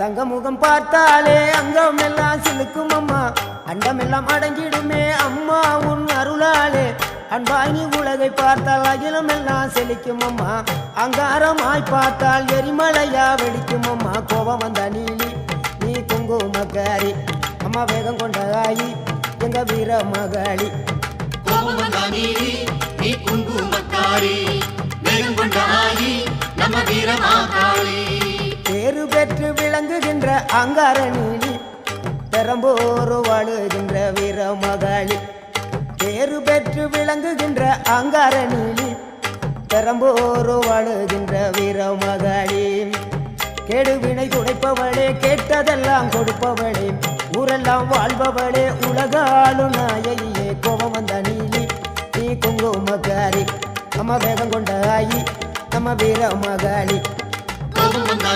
தங்க முகம் பார்த்தாலே அங்கம் எல்லாம் சிலுக்கும் அம்மா அண்டமெல்லாம் அடங்கிடுமே அம்மா உன் அருளாலே அன்பாங்கி உலகை பார்த்தால் அகிலம் எல்லாம் செழிக்கும் அம்மா அங்காரமாய் பார்த்தால் எரிமலையா வெடிக்கும் அம்மா கோபம் வந்த நீலி நீ குங்குமக்காரி அம்மா வேகம் கொண்ட ஆயி எங்க வீர மகாளி கோபம் வந்த நீலி நீ குங்குமக்காரி வேகம் கொண்ட ஆயி நம்ம வீர மகாளி பேரு பெற்று விளங்குகின்ற அங்கார நீலி பெரம்போரு வாழுகின்ற வீர மகாளி பேரு பெற்று விளங்குகின்ற அங்கார நீலி பெரம்போரு வாழுகின்ற வீர மகாளி கேடுவினை துடைப்பவளே கேட்டதெல்லாம் கொடுப்பவளே ஊரெல்லாம் வாழ்பவளே உலகாளு நாயகியே கோபம் வந்த நீலி நீ குங்குமக்காரி நம்ம வேகம் கொண்ட ஆயி நம்ம வீர மகாளி கோபம் வந்த